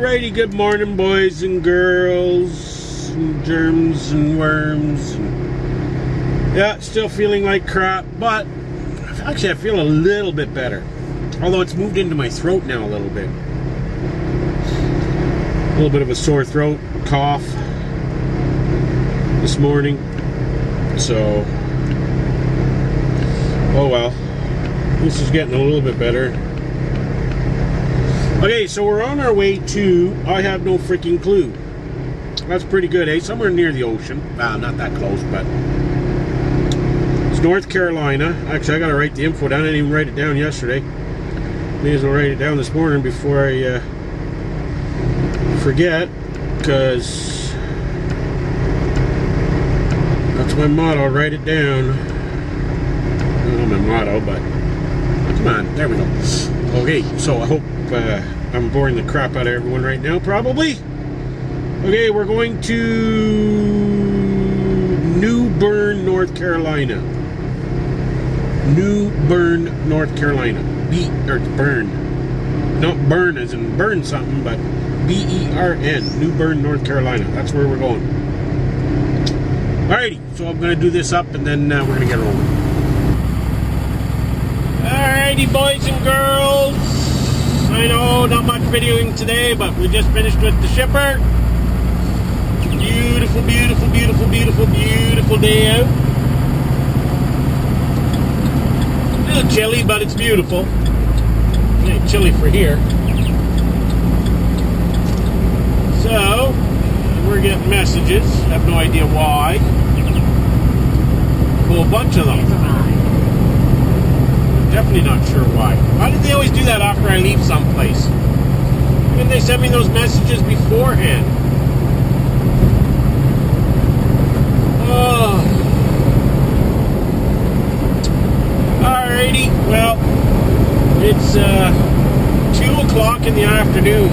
Alrighty, good morning, boys and girls, and germs and worms. Yeah, still feeling like crap, but actually I feel a little bit better. Although it's moved into my throat now a little bit. A little bit of a sore throat, cough this morning. So, oh well. This is getting a little bit better. Okay, so we're on our way to I have no freaking clue. That's pretty good, eh? Somewhere near the ocean. Not that close, but it's North Carolina. Actually, I gotta write the info down. I didn't even write it down yesterday. May as well write it down this morning before I forget, because that's my motto. Write it down. Not my motto, but come on, there we go. Okay, so I hope I'm boring the crap out of everyone right now, probably. Okay, we're going to New Bern, North Carolina. New Bern, North Carolina. Burn. Not burn as in burn something, but B-E-R-N. New Bern, North Carolina. That's where we're going. Alrighty, so I'm going to do this up and then we're going to get rolling. Alrighty, boys and girls. I know, not much videoing today, but we just finished with the shipper. Beautiful, beautiful, beautiful, beautiful, beautiful day out. A little chilly, but it's beautiful. It ain't chilly for here. So, we're getting messages. I have no idea why. A whole bunch of them. Definitely not sure why. Why did they always do that after I leave someplace? When they send me those messages beforehand? Oh. Alrighty, well, it's 2 o'clock in the afternoon.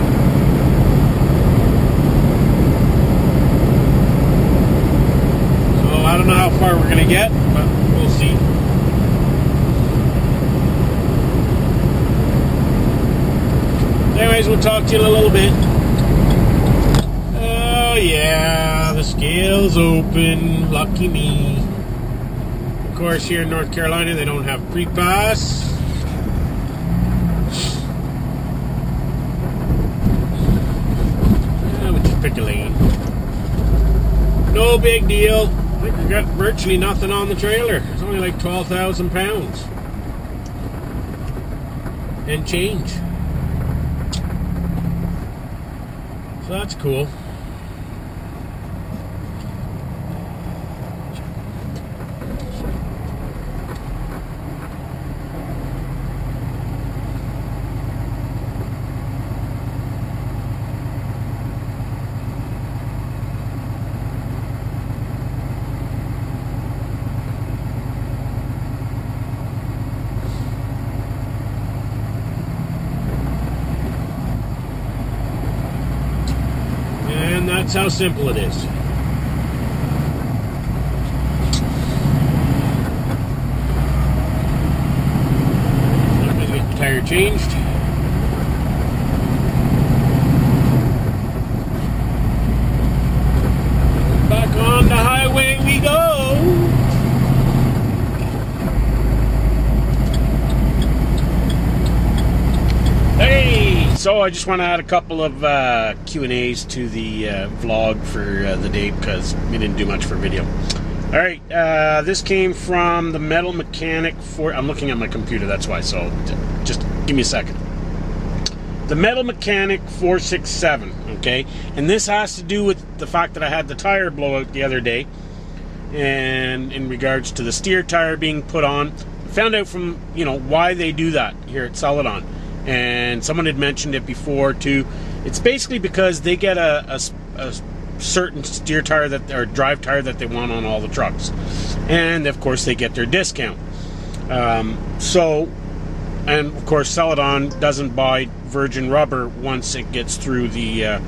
So I don't know how far we're gonna get, but we'll see. Anyways, we'll talk to you in a little bit. Oh yeah, the scale's open. Lucky me. Of course, here in North Carolina, they don't have pre-pass. We'll just pick a lane. No big deal. I think we got virtually nothing on the trailer. It's only like 12,000 pounds. And change. So that's cool. And that's how simple it is. I'm going to get the tire changed. Back on the highway we go. Hey! So I just want to add a couple of Q&As to the vlog for the day because we didn't do much for video. Alright, this came from the Metal Mechanic I'm looking at my computer, that's why, so just give me a second. The Metal Mechanic 467, okay? And this has to do with the fact that I had the tire blowout the other day. And in regards to the steer tire being put on, I found out from, why they do that here at Celadon. And someone had mentioned it before too. It's basically because they get a certain steer tire or drive tire that they want on all the trucks, and of course they get their discount. And of course Celadon doesn't buy virgin rubber once it gets through the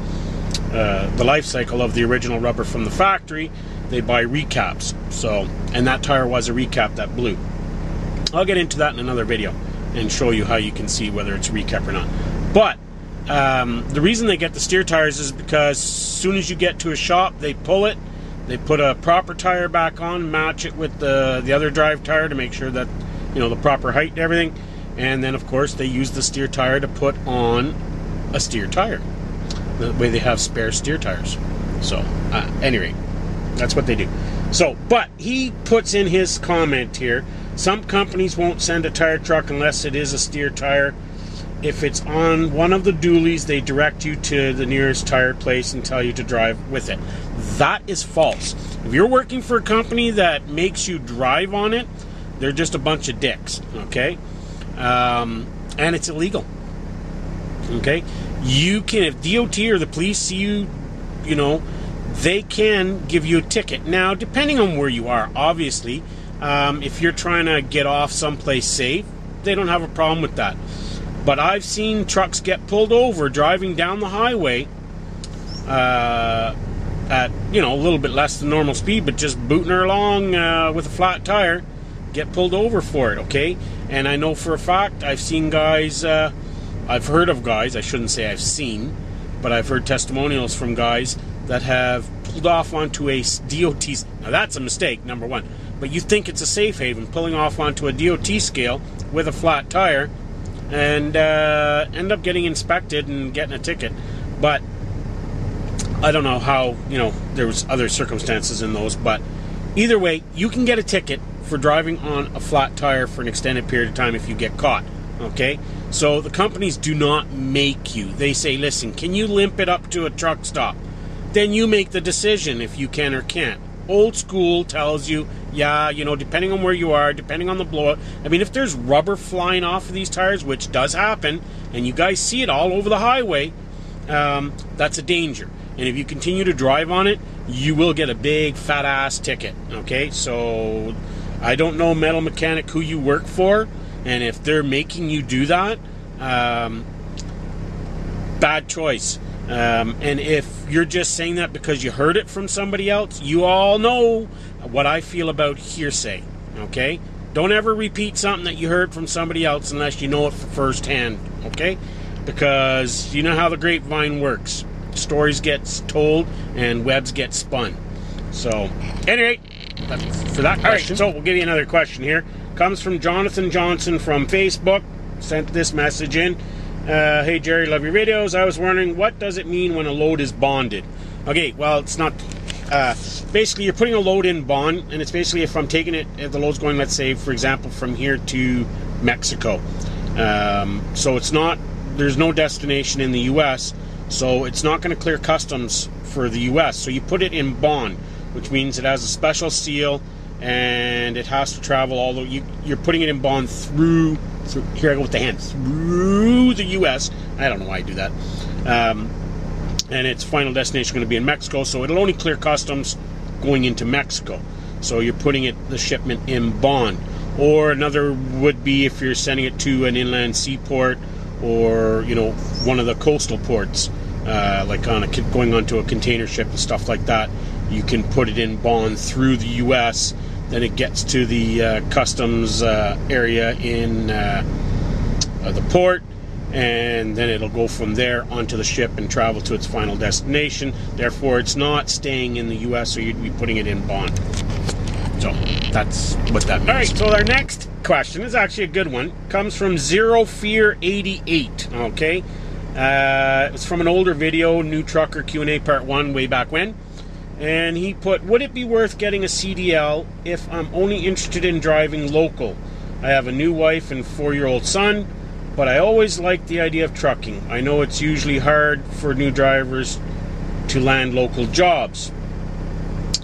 life cycle of the original rubber from the factory. They buy recaps. So, and that tire was a recap that blew. I'll get into that in another video and show you how you can see whether it's recap or not. But The reason they get the steer tires is because as soon as you get to a shop, they pull it, they put a proper tire back on, match it with the other drive tire to make sure that, you know, the proper height and everything, and then of course they use the steer tire to put on a steer tire. The way they have spare steer tires. So, anyway, that's what they do. So, but he puts in his comment here, some companies won't send a tire truck unless it is a steer tire. If it's on one of the dualies, they direct you to the nearest tire place and tell you to drive with it. That is false. If you're working for a company that makes you drive on it, they're just a bunch of dicks, okay? And it's illegal, okay? You can, if DOT or the police see you, you know, they can give you a ticket. Now, depending on where you are, obviously, if you're trying to get off someplace safe, they don't have a problem with that. But I've seen trucks get pulled over driving down the highway at, you know, a little bit less than normal speed, but just booting her along with a flat tire, get pulled over for it, okay? And I know for a fact, I've seen guys, I've heard of guys, I shouldn't say I've seen, but I've heard testimonials from guys that have pulled off onto a DOT. Now that's a mistake, number one. But you think it's a safe haven, pulling off onto a DOT scale with a flat tire, and end up getting inspected and getting a ticket. But I don't know how, you know, there was other circumstances in those, but either way, you can get a ticket for driving on a flat tire for an extended period of time if you get caught, okay? So the companies do not make you. They say, listen, can you limp it up to a truck stop? Then you make the decision if you can or can't. Old school tells you, yeah, you know, depending on where you are, depending on the blowout. I mean, if there's rubber flying off of these tires, which does happen, and you guys see it all over the highway, that's a danger. And if you continue to drive on it, you will get a big fat ass ticket, okay? So I don't know, metal mechanic, who you work for, and if they're making you do that, bad choice. And if you're just saying that because you heard it from somebody else, you all know what I feel about hearsay, okay? Don't ever repeat something that you heard from somebody else unless you know it firsthand, okay? Because you know how the grapevine works. Stories get told and webs get spun. So, anyway, that's for that question. All right, so we'll give you another question here. Comes from Jonathan Johnson from Facebook. Sent this message in. Hey Jerry, love your videos. I was wondering, what does it mean when a load is bonded? Okay, well, it's not, basically you're putting a load in bond, and it's basically if I'm taking it, if the load's going, let's say, for example, from here to Mexico. So it's not, there's no destination in the U.S., so it's not going to clear customs for the U.S., so you put it in bond, which means it has a special seal, and it has to travel all the, you're putting it in bond through, here I go with the hand, through the U.S. I don't know why I do that. And its final destination is going to be in Mexico, so it'll only clear customs going into Mexico. So you're putting it, the shipment, in bond. Or another would be if you're sending it to an inland seaport, or, you know, one of the coastal ports, like on going onto a container ship and stuff like that. You can put it in bond through the U.S., then it gets to the customs area in the port, and then it'll go from there onto the ship and travel to its final destination. Therefore, it's not staying in the U.S., so you'd be putting it in bond. So that's what that means. All right, so our next question is actually a good one. Comes from Zero Fear 88. Okay, it's from an older video, New Trucker Q&A Part 1, way back when. And he put, would it be worth getting a CDL if I'm only interested in driving local? I have a new wife and 4-year-old son, but I always liked the idea of trucking. I know it's usually hard for new drivers to land local jobs.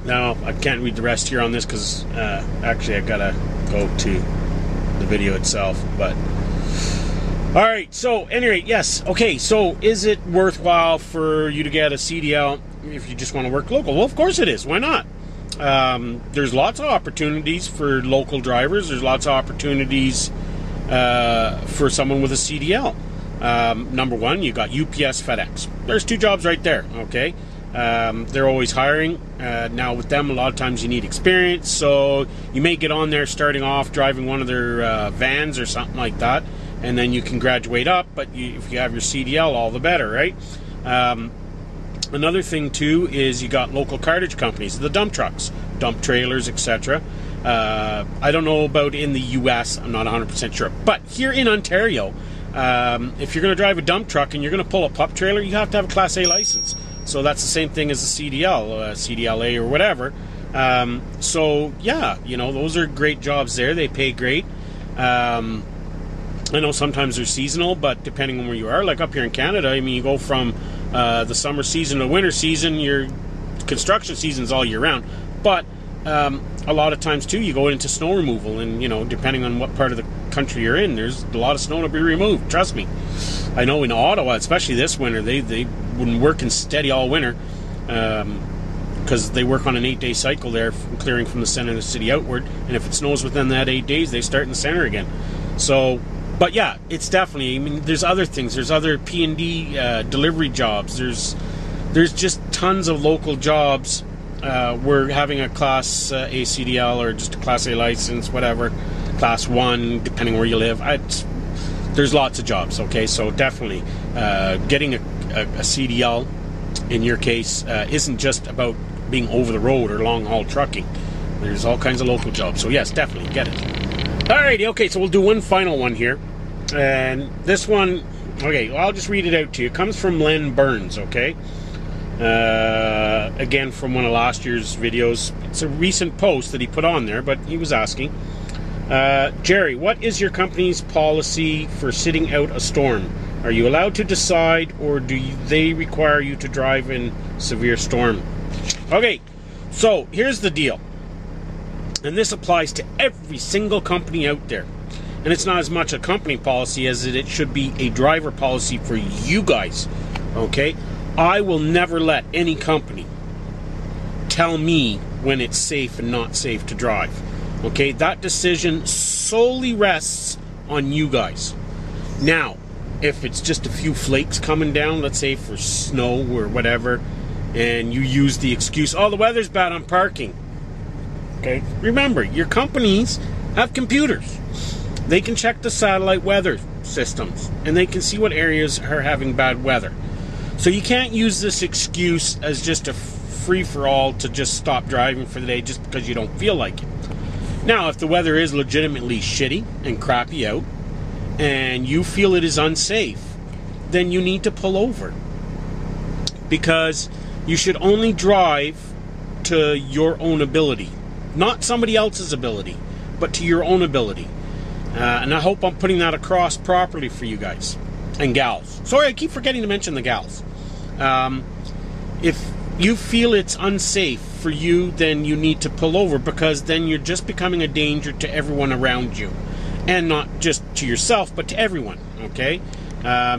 Now, I can't read the rest here on this because actually I've got to go to the video itself. But alright, so anyway, yes. Okay, so is it worthwhile for you to get a CDL if you just want to work local? Well, of course it is. Why not? There's lots of opportunities for local drivers. There's lots of opportunities for someone with a CDL. Number one, you got UPS, FedEx. There's 2 jobs right there, okay? They're always hiring. Now with them, a lot of times you need experience, so you may get on there starting off driving one of their vans or something like that, and then you can graduate up. But if you have your CDL, all the better, right? Another thing too is you got local cartage companies, the dump trucks, dump trailers, etc. I don't know about in the US, I'm not 100% sure, but here in Ontario, if you're going to drive a dump truck and you're going to pull a pup trailer, you have to have a Class A license. So that's the same thing as a CDL, CDLA or whatever. So yeah, you know, those are great jobs there. They pay great. I know sometimes they're seasonal, but depending on where you are, like up here in Canada, I mean, you go from the summer season to winter season, your construction season's all year round. But a lot of times too, you go into snow removal, and you know, depending on what part of the country you're in, there's a lot of snow to be removed. Trust me. I know in Ottawa, especially this winter, they wouldn't work in steady all winter, because they work on an 8-day cycle there, clearing from the center of the city outward, and if it snows within that 8 days, they start in the center again. So, but yeah, it's definitely, I mean, there's other things. There's other P&D delivery jobs. There's just tons of local jobs. We're having a Class A CDL or just a Class A license, whatever, Class 1, depending where you live. There's lots of jobs, okay? So definitely getting a CDL, in your case, isn't just about being over the road or long-haul trucking. There's all kinds of local jobs. So yes, definitely get it. Alrighty, okay, so we'll do one final one here. And this one, okay, well, I'll just read it out to you. It comes from Len Burns, okay? Again, from one of last year's videos. It's a recent post that he put on there, but he was asking, Jerry, what is your company's policy for sitting out a storm? Are you allowed to decide, or do they require you to drive in severe storm? Okay, so here's the deal. And this applies to every single company out there. And it's not as much a company policy as it should be a driver policy for you guys, okay? I will never let any company tell me when it's safe and not safe to drive. Okay, that decision solely rests on you guys. Now, if it's just a few flakes coming down, let's say for snow or whatever, and you use the excuse, oh, the weather's bad, I'm parking. Okay, remember, your companies have computers. They can check the satellite weather systems, and they can see what areas are having bad weather. So you can't use this excuse as just a free-for-all to just stop driving for the day just because you don't feel like it. Now, if the weather is legitimately shitty and crappy out, and you feel it is unsafe, then you need to pull over. Because you should only drive to your own ability. Not somebody else's ability, but to your own ability. And I hope I'm putting that across properly for you guys and gals. Sorry, I keep forgetting to mention the gals. If you feel it's unsafe for you, then you need to pull over, because then you're just becoming a danger to everyone around you. And not just to yourself, but to everyone, okay?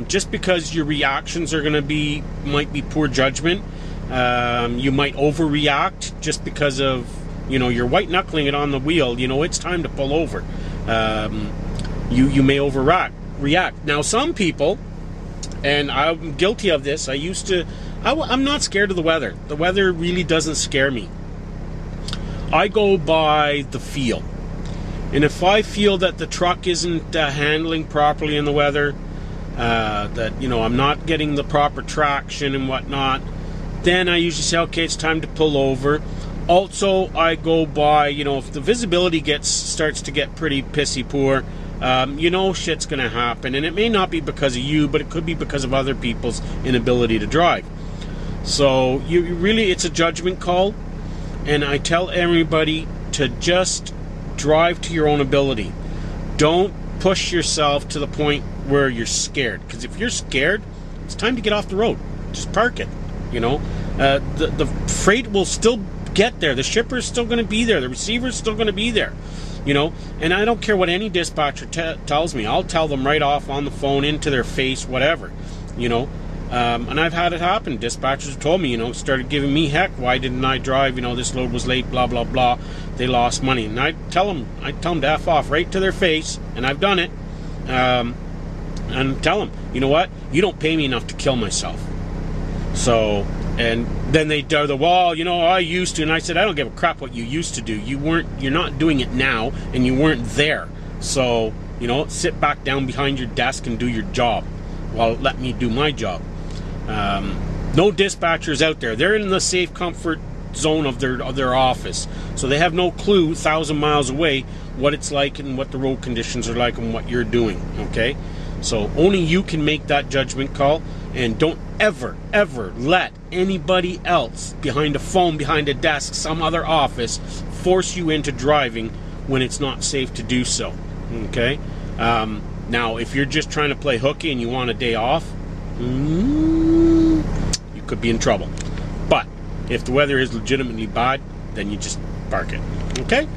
Just because your reactions are going to might be poor judgment. You might overreact just because of, you know, you're white-knuckling it on the wheel. You know, it's time to pull over. You may overreact. Now, some people, and I'm guilty of this, I'm not scared of the weather. The weather really doesn't scare me. I go by the feel. And if I feel that the truck isn't handling properly in the weather, that, you know, I'm not getting the proper traction and whatnot, then I usually say, okay, it's time to pull over. Also, I go by, you know, if the visibility starts to get pretty pissy poor, you know shit's going to happen. And it may not be because of you, but it could be because of other people's inability to drive. So, you really, it's a judgment call. And I tell everybody to just drive to your own ability. Don't push yourself to the point where you're scared. Because if you're scared, it's time to get off the road. Just park it, you know. The freight will still get there. The shipper's still going to be there. The receiver's still going to be there, you know. And I don't care what any dispatcher tells me. I'll tell them right off on the phone, into their face, whatever, you know. And I've had it happen. Dispatchers have told me, you know, started giving me heck. Why didn't I drive? You know, this load was late, blah, blah, blah. They lost money. And I tell them to F off right to their face, and I've done it. And tell them, you know what? You don't pay me enough to kill myself. So, and then they do the, well, you know, I used to. And I said, I don't give a crap what you used to do. You're not doing it now, and you weren't there. So, You know, sit back down behind your desk and do your job. Well, let me do my job. No dispatchers out there. They're in the safe comfort zone of their office, so they have no clue 1,000 miles away what it's like and what the road conditions are like and what you're doing. Okay, so only you can make that judgment call, and don't ever let anybody else behind a phone, behind a desk, some other office force you into driving when it's not safe to do so. Okay, now if you're just trying to play hooky and you want a day off, you could be in trouble. But if the weather is legitimately bad, then you just park it. Okay?